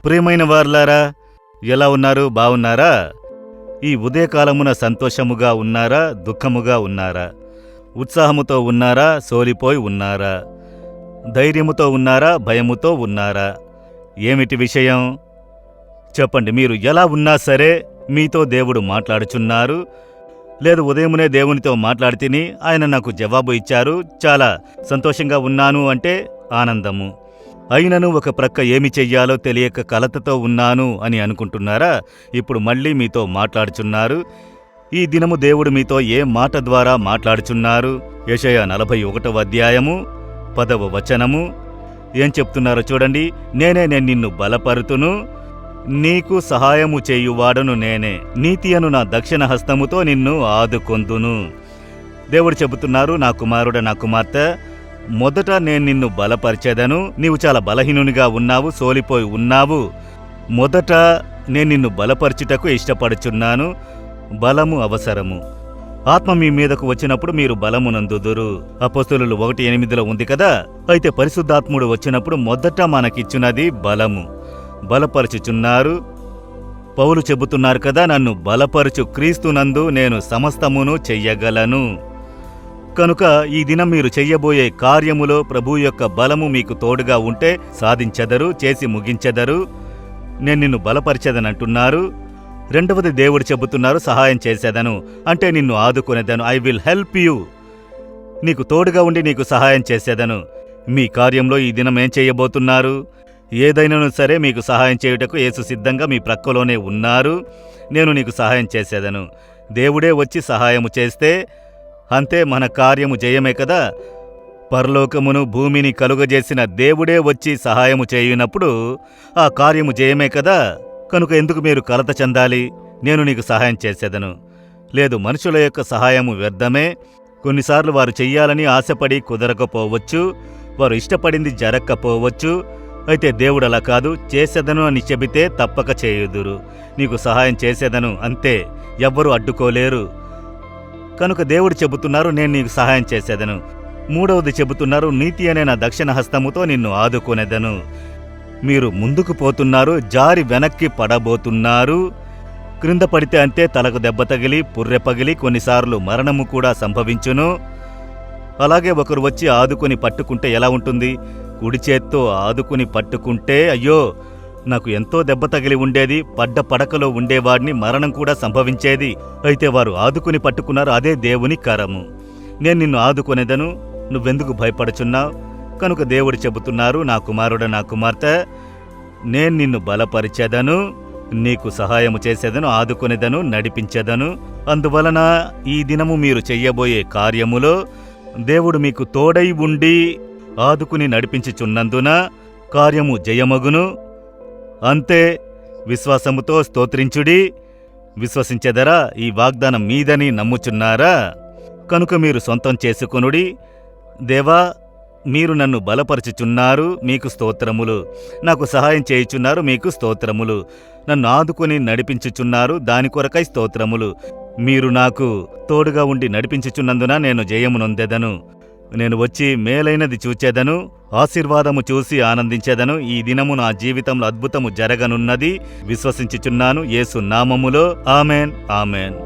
ప్రియమైన వారలారా, ఎలా ఉన్నారు? బావున్నారా? ఈ ఉదయకాలమున సంతోషముగా ఉన్నారా? దుఃఖముగా ఉన్నారా? ఉత్సాహముతో ఉన్నారా? సోలిపోయి ఉన్నారా? ధైర్యముతో ఉన్నారా? భయముతో ఉన్నారా? ఏమిటి విషయం చెప్పండి. మీరు ఎలా ఉన్నా సరే మీతో దేవుడు మాట్లాడుచున్నారు. లేదు, ఉదయమునే దేవునితో మాట్లాడితిని, ఆయన నాకు జవాబు ఇచ్చారు, చాలా సంతోషంగా ఉన్నాను అంటే ఆనందము. అయినను ఒక ప్రక్క ఏమి చెయ్యాలో తెలియక కలతతో ఉన్నాను అని అనుకుంటున్నారా? ఇప్పుడు మళ్ళీ మీతో మాట్లాడుచున్నారు. ఈ దినము దేవుడు మీతో ఏ మాట ద్వారా మాట్లాడుచున్నారు? యెషయా 41వ అధ్యాయము 10వ వచనము ఏం చెప్తున్నారో చూడండి. నేను నిన్ను బలపరుతును, నీకు సహాయము చేయువాడను నేనే, నీతి అను నా దక్షిణ హస్తముతో నిన్ను ఆదుకొందును. దేవుడు చెబుతున్నారు, నా కుమారుడ, నా కుమార్తె, మొదట నేను నిన్ను బలపరిచేదను. నీవు చాలా బలహీనునిగా ఉన్నావు, సోలిపోయి ఉన్నావు. మొదట నేను నిన్ను బలపరచుటకు ఇష్టపడుచున్నాను. బలము అవసరము. ఆత్మ మీ మీదకు వచ్చినప్పుడు మీరు బలమునందుదురు. అపోస్తలులు 1:8 ఉంది కదా. అయితే పరిశుద్ధాత్ముడు వచ్చినప్పుడు మొదట మనకిచ్చున్నది బలము. బలపరచుచున్నారు. పౌలు చెబుతున్నారు కదా, నన్ను బలపరచు క్రీస్తునందు నేను సమస్తమును చెయ్యగలను. కనుక ఈ దినం మీరు చెయ్యబోయే కార్యములో ప్రభు యొక్క బలము మీకు తోడుగా ఉంటే సాధించెదరు, చేసి ముగించెదరు. నేను నిన్ను బలపరిచెదనంటున్నారు. రెండవది దేవుడు చెబుతున్నారు, సహాయం చేసేదను అంటే నిన్ను ఆదుకొనేదను. I will help you. నీకు తోడుగా ఉండి నీకు సహాయం చేసేదను. మీ కార్యంలో ఈ దినం ఏం చేయబోతున్నారు? ఏదైనాను సరే మీకు సహాయం చేయుటకు యేసు సిద్ధంగా మీ ప్రక్కలోనే ఉన్నారు. నేను నీకు సహాయం చేసేదను. దేవుడే వచ్చి సహాయము చేస్తే అంతే, మన కార్యము జయమే కదా. పరలోకమును భూమిని కలుగజేసిన దేవుడే వచ్చి సహాయము చేయునప్పుడు ఆ కార్యము జయమే కదా. కనుక ఎందుకు మీరు కలత చెందాలి? నేను నీకు సహాయం చేసేదను. లేదు, మనుషుల యొక్క సహాయము వ్యర్థమే. కొన్నిసార్లు వారు చెయ్యాలని ఆశపడి కుదరకపోవచ్చు, వారు ఇష్టపడింది జరక్కపోవచ్చు. అయితే దేవుడు అలా కాదు. చేసేదను అని చెబితే తప్పక చేయుదురు. నీకు సహాయం చేసేదను, అంతే, ఎవ్వరూ అడ్డుకోలేరు. కనుక దేవుడు చెబుతున్నారు, నేను నీకు సహాయం చేసేదను. మూడవది చెబుతున్నారు, నీతి అనే నా దక్షిణ హస్తముతో నిన్ను ఆదుకొనేదను. మీరు ముందుకు పోతున్నారు, జారి వెనక్కి పడబోతున్నారు. క్రింద పడితే అంతే, తలకు దెబ్బ తగిలి పుర్రె పగిలి కొన్నిసార్లు మరణము కూడా సంభవించును. అలాగే ఒకరు వచ్చి ఆదుకొని పట్టుకుంటే ఎలా ఉంటుంది? కుడి చేత్తో ఆదుకుని పట్టుకుంటే అయ్యో నాకు ఎంతో దెబ్బ తగిలి ఉండేది, పడ్డ పడకలో ఉండేవాడిని, మరణం కూడా సంభవించేది. అయితే వారు ఆదుకుని పట్టుకున్నారు. అదే దేవుని కరము. నేను నిన్ను ఆదుకొనేదను, నువ్వెందుకు భయపడుచున్నావు? కనుక దేవుడు చెబుతున్నారు, నా కుమారుడ, నా కుమార్తె, నేను నిన్ను బలపరిచేదను, నీకు సహాయము చేసేదను, ఆదుకొనేదను, నడిపించేదను. అందువలన ఈ దినము మీరు చెయ్యబోయే కార్యములో దేవుడు మీకు తోడై ఉండి ఆదుకుని నడిపించుచున్నందున కార్యము జయమగును. అంతే, విశ్వాసముతో స్తోత్రించుడి. విశ్వసించెదరా? ఈ వాగ్దానం మీదని నమ్ముచున్నారా? కనుక మీరు సొంతం చేసుకొనుడి. దేవా, మీరు నన్ను బలపరచుచున్నారు, మీకు స్తోత్రములు. నాకు సహాయం చేయుచున్నారు, మీకు స్తోత్రములు. నన్ను ఆదుకొని నడిపించుచున్నారు, దాని కొరకై స్తోత్రములు. మీరు నాకు తోడుగా ఉండి నడిపించుచున్నందున నేను జయమునొందెదను. నేను వచ్చి మేలైనది చూచెదను, ఆశీర్వాదము చూసి ఆనందించెదను. ఈ దినము నా జీవితంలో అద్భుతము జరగనున్నది. విశ్వసించుచున్నాను యేసు నామములో. Amen, amen.